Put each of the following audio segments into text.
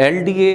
LDA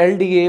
LDA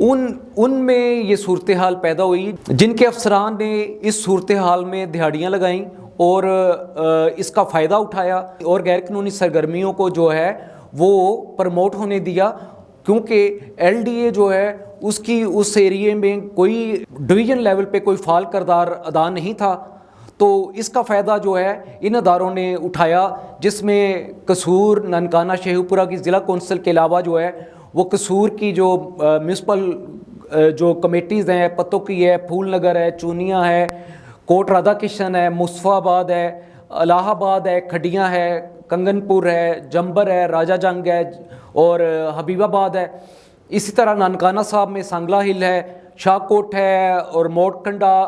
ان میں یہ صورتحال پیدا ہوئی جن کے افسران نے اس صورتحال میں دہاڑیاں لگائیں اور اس کا فائدہ اٹھایا اور غیر قانونی سرگرمیوں کو جو ہے وہ پروموٹ ہونے دیا، کیونکہ ایل ڈی اے جو ہے اس کی اس ایریے میں کوئی ڈویژن لیول پہ کوئی فعال کردار ادا نہیں تھا، تو اس کا فائدہ جو ہے ان اداروں نے اٹھایا، جس میں قصور، ننکانہ، شیخو پورہ کی ضلع کونسل کے علاوہ جو ہے وہ قصور کی جو میونسپل جو کمیٹیز ہیں، پتوں کی ہے، پھول نگر ہے، چونیاں ہے، کوٹ رادھا کشن ہے، مصطفیٰ آباد ہے، الہ آباد ہے، کھڈیاں ہے، کنگن پور ہے، جمبر ہے، راجہ جنگ ہے اور حبیب آباد ہے، اسی طرح ننکانہ صاحب میں سانگلا ہل ہے، شاہ کوٹ ہے اور موٹ کنڈا،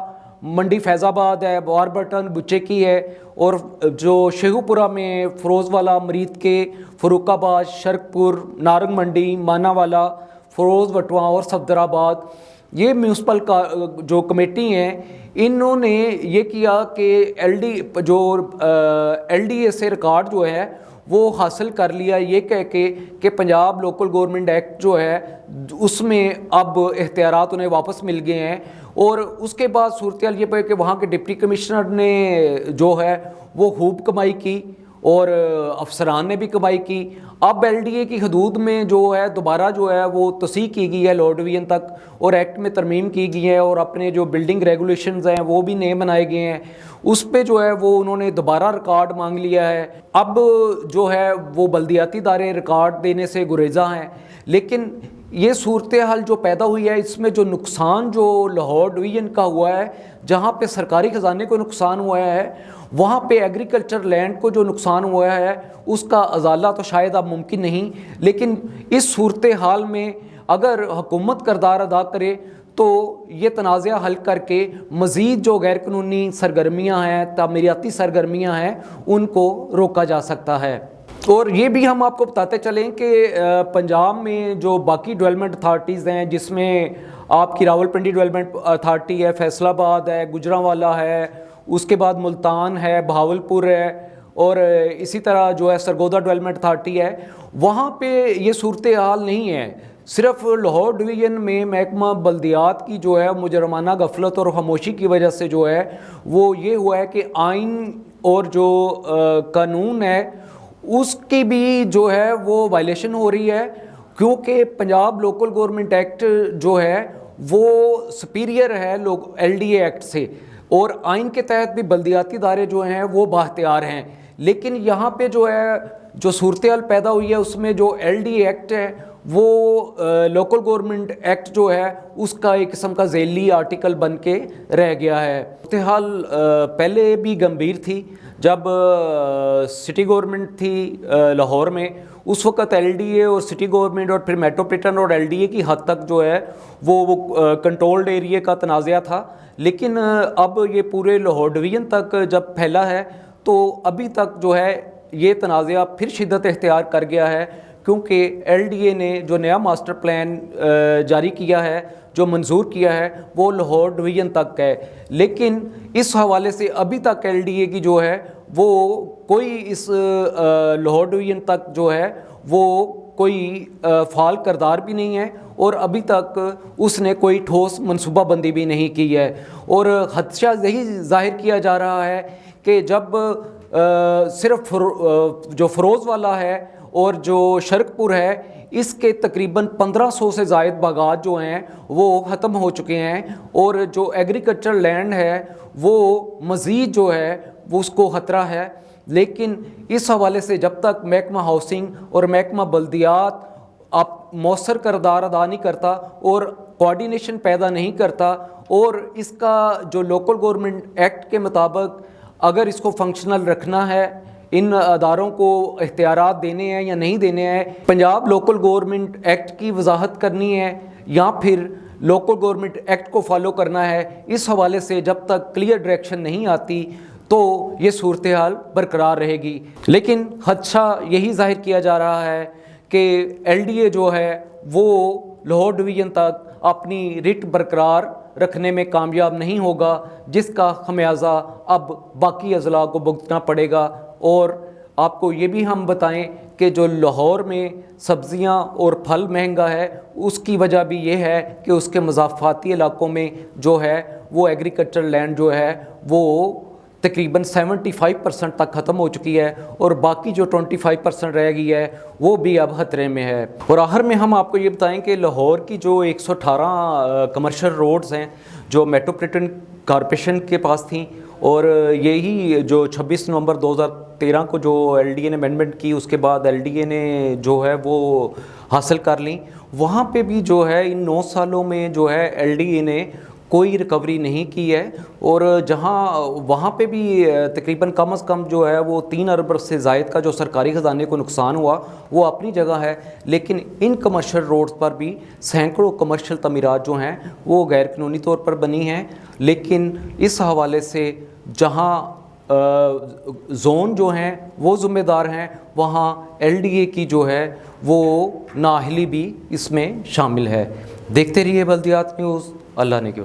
منڈی فیض آباد ہے، واربرٹن، بچے کی ہے، اور جو شیخو پورہ میں فروز والا، مرید کے، فروخ آباد، شرک پور، نارنگ منڈی، مانا والا، فروز وٹواں اور صفدر آباد، یہ میونسپل کا جو کمیٹی ہیں انہوں نے یہ کیا کہ ایل ڈی اے سے ریکارڈ جو ہے وہ حاصل کر لیا، یہ کہہ کے کہ پنجاب لوکل گورنمنٹ ایکٹ جو ہے اس میں اب اختیارات انہیں واپس مل گئے ہیں، اور اس کے بعد صورتحال یہ پہ کہ وہاں کے ڈپٹی کمشنر نے جو ہے وہ خوب کمائی کی اور افسران نے بھی کمائی کی۔ اب ایل ڈی اے کی حدود میں جو ہے دوبارہ جو ہے وہ توسیع کی گئی ہے لاہور ڈویژن تک، اور ایکٹ میں ترمیم کی گئی ہے، اور اپنے جو بلڈنگ ریگولیشنز ہیں وہ بھی نئے بنائے گئے ہیں، اس پہ جو ہے وہ انہوں نے دوبارہ ریکارڈ مانگ لیا ہے۔ اب جو ہے وہ بلدیاتی ادارے ریکارڈ دینے سے گریزاں ہیں، لیکن یہ صورتحال جو پیدا ہوئی ہے اس میں جو نقصان جو لاہور ڈویژن کا ہوا ہے، جہاں پہ سرکاری خزانے کو نقصان ہوا ہے، وہاں پہ ایگریکلچر لینڈ کو جو نقصان ہوا ہے اس کا ازالہ تو شاید اب ممکن نہیں، لیکن اس صورتحال میں اگر حکومت کردار ادا کرے تو یہ تنازعہ حل کر کے مزید جو غیر قانونی سرگرمیاں ہیں، تعمیراتی سرگرمیاں ہیں، ان کو روکا جا سکتا ہے۔ اور یہ بھی ہم آپ کو بتاتے چلیں کہ پنجاب میں جو باقی ڈیولپمنٹ اتھارٹیز ہیں، جس میں آپ کی راول پنڈی ڈیولپمنٹ اتھارٹی ہے، فیصل آباد ہے، گجرانوالہ ہے، اس کے بعد ملتان ہے، بہاولپور ہے، اور اسی طرح جو ہے سرگودا ڈیولپمنٹ اتھارٹی ہے، وہاں پہ یہ صورتحال نہیں ہے۔ صرف لاہور ڈویژن میں محکمہ بلدیات کی جو ہے مجرمانہ غفلت اور خاموشی کی وجہ سے جو ہے وہ یہ ہوا ہے کہ آئین اور جو قانون ہے اس کی بھی جو ہے وہ وائلیشن ہو رہی ہے، کیونکہ پنجاب لوکل گورنمنٹ ایکٹ جو ہے وہ سپیریئر ہے ایل ڈی اے ایکٹ سے، اور آئین کے تحت بھی بلدیاتی ادارے جو ہیں وہ بااختیار ہیں، لیکن یہاں پہ جو ہے جو صورتحال پیدا ہوئی ہے اس میں جو ایل ڈی اے ایکٹ ہے وہ لوکل گورنمنٹ ایکٹ جو ہے اس کا ایک قسم کا ذیلی آرٹیکل بن کے رہ گیا ہے۔ صورتحال پہلے بھی گمبھیر تھی، جب سٹی گورنمنٹ تھی لاہور میں، اس وقت ایل ڈی اے اور سٹی گورنمنٹ اور پھر میٹروپولیٹن اور ایل ڈی اے کی حد تک جو ہے وہ کنٹرولڈ ایریے کا تنازعہ تھا، لیکن اب یہ پورے لاہور ڈویژن تک جب پھیلا ہے تو ابھی تک جو ہے یہ تنازعہ پھر شدت اختیار کر گیا ہے، کیونکہ ایل ڈی اے نے جو نیا ماسٹر پلان جاری کیا ہے، جو منظور کیا ہے، وہ لاہور ڈویژن تک ہے، لیکن اس حوالے سے ابھی تک ایل ڈی اے کی جو ہے وہ کوئی اس لاہور ڈویژن تک جو ہے وہ کوئی فعال کردار بھی نہیں ہے، اور ابھی تک اس نے کوئی ٹھوس منصوبہ بندی بھی نہیں کی ہے، اور خدشہ یہی ظاہر کیا جا رہا ہے کہ جب صرف جو فروز والا ہے اور جو شرک پور ہے، اس کے تقریباً 1500 سے زائد باغات جو ہیں وہ ختم ہو چکے ہیں، اور جو ایگریکلچر لینڈ ہے وہ مزید جو ہے وہ اس کو خطرہ ہے، لیکن اس حوالے سے جب تک محکمہ ہاؤسنگ اور محکمہ بلدیات آپ مؤثر کردار ادا نہیں کرتا اور کوارڈینیشن پیدا نہیں کرتا، اور اس کا جو لوکل گورنمنٹ ایکٹ کے مطابق اگر اس کو فنکشنل رکھنا ہے، ان اداروں کو اختیارات دینے ہیں یا نہیں دینے ہیں، پنجاب لوکل گورنمنٹ ایکٹ کی وضاحت کرنی ہے یا پھر لوکل گورنمنٹ ایکٹ کو فالو کرنا ہے، اس حوالے سے جب تک کلیئر ڈائریکشن نہیں آتی تو یہ صورتحال برقرار رہے گی۔ لیکن خدشہ یہی ظاہر کیا جا رہا ہے کہ ایل ڈی اے جو ہے وہ لاہور ڈویژن تک اپنی رٹ برقرار رکھنے میں کامیاب نہیں ہوگا، جس کا خمیازہ اب باقی اضلاع کو بھگتنا پڑے گا، اور آپ کو یہ بھی ہم بتائیں کہ جو لاہور میں سبزیاں اور پھل مہنگا ہے اس کی وجہ بھی یہ ہے کہ اس کے مضافاتی علاقوں میں جو ہے وہ ایگریکلچر لینڈ جو ہے وہ تقریباً 75% تک ختم ہو چکی ہے اور باقی جو 25% رہ گئی ہے وہ بھی اب خطرے میں ہے۔ اور آخر میں ہم آپ کو یہ بتائیں کہ لاہور کی جو 118 کمرشل روڈز ہیں جو میٹروپولیٹن کارپوریشن کے پاس تھیں، اور یہی جو 26 نومبر 2013 کو جو ایل ڈی اے نے امینڈمنٹ کی، اس کے بعد ایل ڈی اے نے جو ہے وہ حاصل کر لیں، وہاں پہ بھی جو ہے ان 9 سالوں میں جو ہے ایل ڈی اے نے کوئی ریکوری نہیں کی ہے، اور جہاں وہاں پہ بھی تقریباً کم از کم جو ہے وہ 3 ارب سے زائد کا جو سرکاری خزانے کو نقصان ہوا وہ اپنی جگہ ہے، لیکن ان کمرشل روڈز پر بھی سینکڑوں کمرشل تعمیرات جو ہیں وہ غیر قانونی طور پر بنی ہیں۔ لیکن اس حوالے سے جہاں زون جو ہیں وہ ذمہ دار ہیں، وہاں ایل ڈی اے کی جو ہے وہ نااہلی بھی اس میں شامل ہے۔ دیکھتے رہیے بلدیات نیوز، اللہ نے کیا